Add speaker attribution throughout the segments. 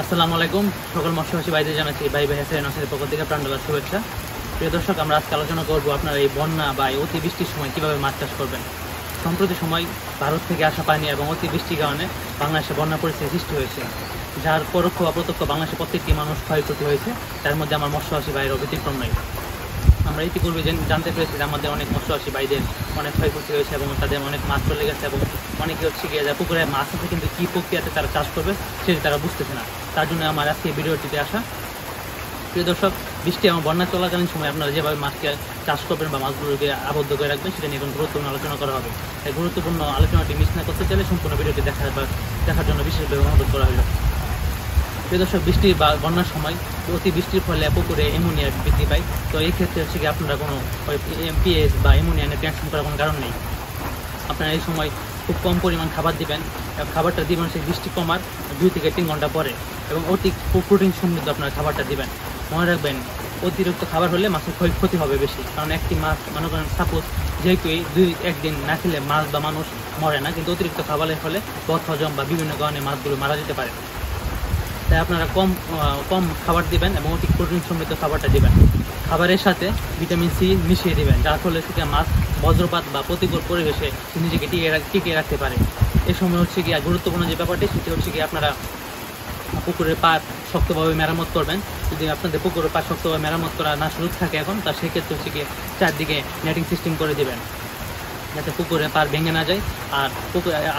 Speaker 1: আসসালামু আলাইকুম। সকল মৎস্যচাষী ভাইদের জানাচ্ছি ভাই হাসান নাসিরের পক্ষ থেকে প্রাণঢালা শুভেচ্ছা। প্রিয় দর্শক, আমরা আজকে আলোচনা করব আপনারা এই বন্যা বা অতিবৃষ্টির সময় কিভাবে মাছ চাষ করবেন। সম্প্রতি সময় ভারত থেকে আসা পানি এবং অতিবৃষ্টির কারণে বাংলাদেশে বন্যা পরিস্থিতি সৃষ্টি হয়েছে, যার পরোক্ষ বা প্রত্যক্ষ বাংলাদেশের প্রত্যেকটি মানুষ ক্ষয়ক্ষতি হয়েছে। তার মধ্যে আমার মৎস্যচাষী ভাইয়ের ব্যতিক্রম নয়। আমরা ইতিপূর্বে জানতে পেরেছি যে আমাদের অনেক মৎস্যচাষী ভাইদের অনেক ক্ষয়ক্ষতি হয়েছে এবং তাদের অনেক মাছ চলে গেছে এবং অনেকে হচ্ছে গিয়ে যা পুকুরে মাছ আছে কিন্তু কী প্রক্রিয়াতে তারা চাষ করবে সেটি তারা বুঝতেছে না। তার জন্য আমার আজকে ভিডিওটিতে আসা। প্রিয় দর্শক, বৃষ্টি এবং বন্যা চলাকালীন সময় আপনারা যেভাবে মাছকে চাষ করবেন বা মাছগুলোকে আবদ্ধ করে রাখবেন সেটা নিয়ে গুরুত্বপূর্ণ আলোচনা করা হবে। এই গুরুত্বপূর্ণ আলোচনাটি মিস না করতে চাইলে সম্পূর্ণ ভিডিওটি দেখার জন্য বিশেষভাবে অনুরোধ করা হলো। প্রিয় দর্শক, বৃষ্টি বা বন্যার সময় অতি বৃষ্টির ফলে পুকুরে অ্যামোনিয়া বৃদ্ধি পায়। তো এই ক্ষেত্রে হচ্ছে কি আপনারা কোনো পিএইচ বা অ্যামোনিয়া নিয়ে টেনশন করার কোনো কারণ নেই। আপনারা এই সময় খুব কম পরিমাণ খাবার দিবেন। খাবারটা দিবেন সেই বৃষ্টি কমার 2 থেকে 3 ঘন্টা পরে এবং অতি প্রোটিন সমৃদ্ধ আপনার খাবারটা দিবেন। মনে রাখবেন, অতিরিক্ত খাবার হলে মাছের ক্ষতি হবে বেশি, কারণ একটি মাছ মনে করেন সাপোজ যেহেতু এই 2-1 দিন না খেলে মাছ বা মানুষ মরে না, কিন্তু অতিরিক্ত খাবারের ফলে পথ হজম বা বিভিন্ন কারণে মাছগুলো মারা যেতে পারে। তাই আপনারা কম খাবার দিবেন এবং অতি প্রোটিন সমৃদ্ধ খাবারটা দিবেন। খাবারের সাথে ভিটামিন সি মিশিয়ে দিবেন, যার ফলে থেকে মাছ বজ্রপাত বা প্রতিকূল পরিবেশে নিজেকে টিকিয়ে রাখতে পারে। এই সময় হচ্ছে গিয়ে গুরুত্বপূর্ণ যে ব্যাপারটি সেটি হচ্ছে গিয়ে আপনারা পুকুরের পাড় শক্তভাবে মেরামত করবেন। যদি আপনাদের পুকুরের পাড় শক্তভাবে মেরামত করা না সুযোগ থাকে এখন, তা সেক্ষেত্রে হচ্ছে গিয়ে চারদিকে নেটিং সিস্টেম করে দেবেন যাতে পুকুরে পাড় ভেঙে না যায়। আর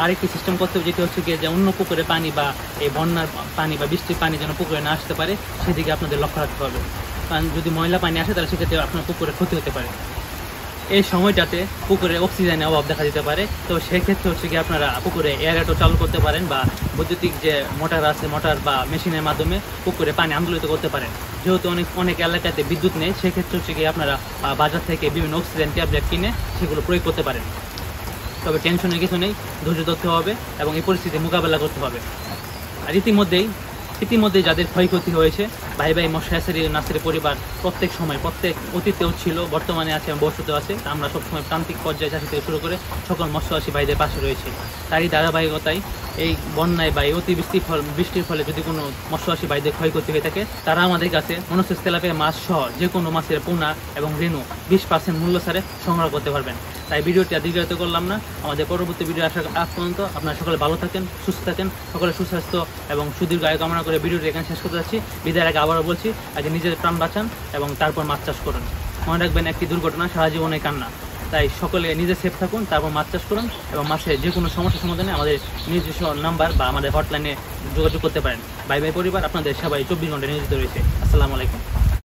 Speaker 1: আরেকটি সিস্টেম করতে হবে, যেটি হচ্ছে গিয়ে যে অন্য পুকুরে পানি বা এই বন্যার পানি বা বৃষ্টির পানি যেন পুকুরে না আসতে পারে সেদিকে আপনাদের লক্ষ্য রাখতে হবে। কারণ যদি ময়লা পানি আসে তাহলে সেক্ষেত্রে আপনার পুকুরে ক্ষতি হতে পারে। এই সময়টাতে পুকুরে অক্সিজেনের অভাব দেখা দিতে পারে। তো সেক্ষেত্রে হচ্ছে কি আপনারা পুকুরে এয়ারেটর চালু করতে পারেন বা বৈদ্যুতিক যে মোটর আছে, মোটর বা মেশিনের মাধ্যমে পুকুরে পানি আন্দোলিত করতে পারেন। যেহেতু অনেক এলাকাতে বিদ্যুৎ নেই, সেক্ষেত্রে হচ্ছে কি আপনারা বাজার থেকে বিভিন্ন অক্সিজেন ট্যাবলেট কিনে সেগুলো প্রয়োগ করতে পারেন। তবে টেনশনের কিছু নেই, ধৈর্য ধরতে হবে এবং এই পরিস্থিতি মোকাবেলা করতে হবে। আর ইতিমধ্যেই যাদের ক্ষয়ক্ষতি হয়েছে, ভাই মৎস্য নাসিরের পরিবার প্রত্যেক অতীতেও ছিল, বর্তমানে আছে এবং ভবিষ্যতেও আছে। আমরা সবসময় প্রান্তিক পর্যায়ে চাষি থেকে শুরু করে সকল মৎস্যচাষী ভাইদের পাশে রয়েছে। তারই ধারাবাহিকতায় এই বন্যায় বা বৃষ্টির ফলে যদি কোনো মৎস্যচাষী ভাইদের ক্ষয়ক্ষতি হয়ে থাকে, তারা আমাদের কাছে মনোসেস তেলাপিয়া মাছ সহ যে কোনো মাছের পোনা এবং রেণু 20% মূল্য ছাড়ে সংগ্রহ করতে পারবেন। তাই ভিডিওটি দীর্ঘায়িত করলাম না। আমাদের পরবর্তী ভিডিও আসার আগ পর্যন্ত আপনারা সকলে ভালো থাকেন, সুস্থ থাকেন, সকলে সুস্বাস্থ্য এবং সুদীর্ঘ আয়ু কামনা করে ভিডিওটি এখানে শেষ করতে যাচ্ছি। বিদায়ের আগে আবারও বলছি, আগে নিজের প্রাণ বাঁচান এবং তারপর মাছ চাষ করুন। মনে রাখবেন, একটি দুর্ঘটনা সারা জীবনে কান্না। তাই সকলে নিজে সেফ থাকুন, তারপর মাছ চাষ করুন এবং মাছের যে কোনো সমস্যার সমাধানে আমাদের নিজস্ব নাম্বার বা আমাদের হটলাইনে যোগাযোগ করতে পারেন। ভাই পরিবার আপনাদের সবাই 24 ঘন্টা নিয়োজিত রয়েছে। আসসালামু আলাইকুম।